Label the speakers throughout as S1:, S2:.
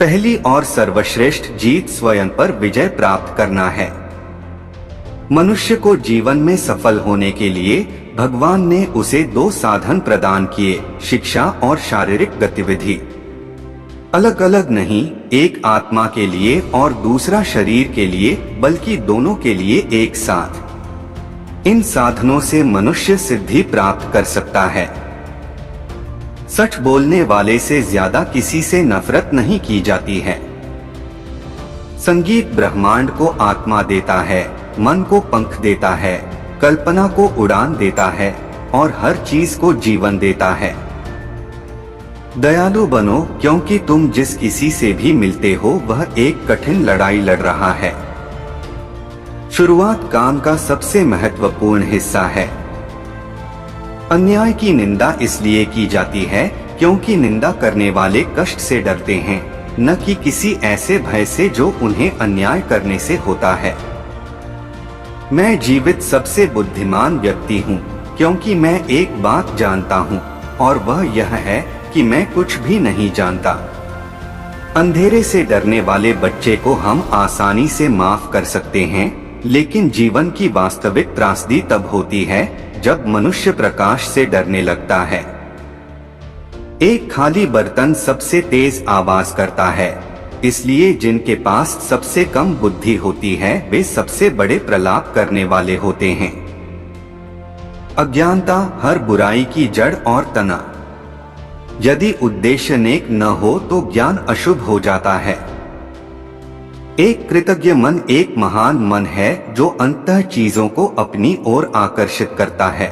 S1: पहली और सर्वश्रेष्ठ जीत स्वयं पर विजय प्राप्त करना है। मनुष्य को जीवन में सफल होने के लिए भगवान ने उसे दो साधन प्रदान किए, शिक्षा और शारीरिक गतिविधि। अलग अलग नहीं, एक आत्मा के लिए और दूसरा शरीर के लिए, बल्कि दोनों के लिए एक साथ। इन साधनों से मनुष्य सिद्धि प्राप्त कर सकता है। सच बोलने वाले से ज्यादा किसी से नफरत नहीं की जाती है। संगीत ब्रह्मांड को आत्मा देता है, मन को पंख देता है, कल्पना को उड़ान देता है और हर चीज को जीवन देता है। दयालु बनो, क्योंकि तुम जिस किसी से भी मिलते हो वह एक कठिन लड़ाई लड़ रहा है। शुरुआत काम का सबसे महत्वपूर्ण हिस्सा है। अन्याय की निंदा इसलिए की जाती है क्योंकि निंदा करने वाले कष्ट से डरते हैं, न कि किसी ऐसे भय से जो उन्हें अन्याय करने से होता है। मैं जीवित सबसे बुद्धिमान व्यक्ति हूँ, क्योंकि मैं एक बात जानता हूँ और वह यह है कि मैं कुछ भी नहीं जानता। अंधेरे से डरने वाले बच्चे को हम आसानी से माफ कर सकते हैं, लेकिन जीवन की वास्तविक त्रासदी तब होती है जब मनुष्य प्रकाश से डरने लगता है। एक खाली बर्तन सबसे तेज आवाज करता है, इसलिए जिनके पास सबसे कम बुद्धि होती है वे सबसे बड़े प्रलाप करने वाले होते हैं। अज्ञानता हर बुराई की जड़ और तना। यदि उद्देश्य नेक न हो तो ज्ञान अशुभ हो जाता है। एक कृतज्ञ मन एक महान मन है जो अंततः चीजों को अपनी ओर आकर्षित करता है।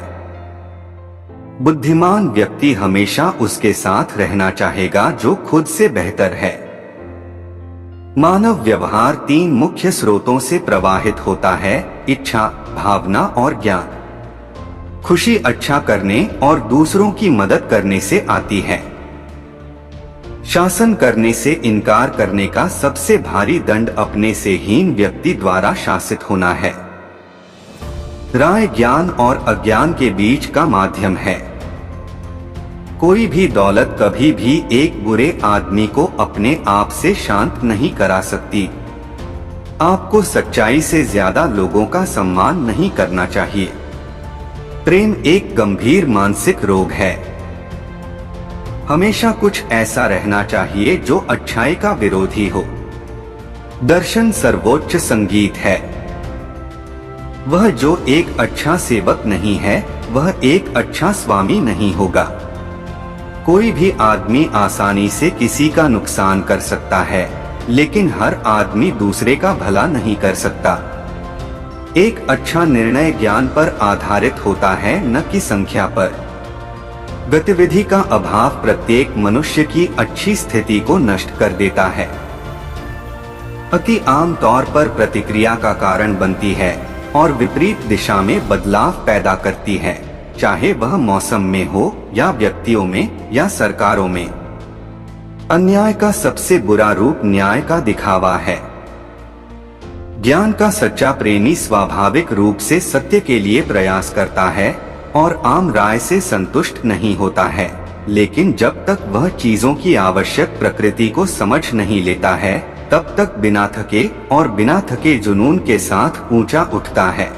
S1: बुद्धिमान व्यक्ति हमेशा उसके साथ रहना चाहेगा जो खुद से बेहतर है। मानव व्यवहार तीन मुख्य स्रोतों से प्रवाहित होता है: इच्छा, भावना और ज्ञान। खुशी अच्छा करने और दूसरों की मदद करने से आती है। शासन करने से इनकार करने का सबसे भारी दंड अपने से हीन व्यक्ति द्वारा शासित होना है। राय ज्ञान और अज्ञान के बीच का माध्यम है। कोई भी दौलत कभी भी एक बुरे आदमी को अपने आप से शांत नहीं करा सकती। आपको सच्चाई से ज्यादा लोगों का सम्मान नहीं करना चाहिए। प्रेम एक गंभीर मानसिक रोग है। हमेशा कुछ ऐसा रहना चाहिए जो अच्छाई का विरोधी हो। दर्शन सर्वोच्च संगीत है। वह जो एक अच्छा सेवक नहीं है वह एक अच्छा स्वामी नहीं होगा। कोई भी आदमी आसानी से किसी का नुकसान कर सकता है, लेकिन हर आदमी दूसरे का भला नहीं कर सकता। एक अच्छा निर्णय ज्ञान पर आधारित होता है, न कि संख्या पर। गतिविधि का अभाव प्रत्येक मनुष्य की अच्छी स्थिति को नष्ट कर देता है। अति आम तौर पर प्रतिक्रिया का कारण बनती है और विपरीत दिशा में बदलाव पैदा करती है, चाहे वह मौसम में हो या व्यक्तियों में या सरकारों में। अन्याय का सबसे बुरा रूप न्याय का दिखावा है। ज्ञान का सच्चा प्रेमी स्वाभाविक रूप से सत्य के लिए प्रयास करता है और आम राय से संतुष्ट नहीं होता है, लेकिन जब तक वह चीजों की आवश्यक प्रकृति को समझ नहीं लेता है, तब तक बिना थके और बिना थके जुनून के साथ ऊंचा उठता है।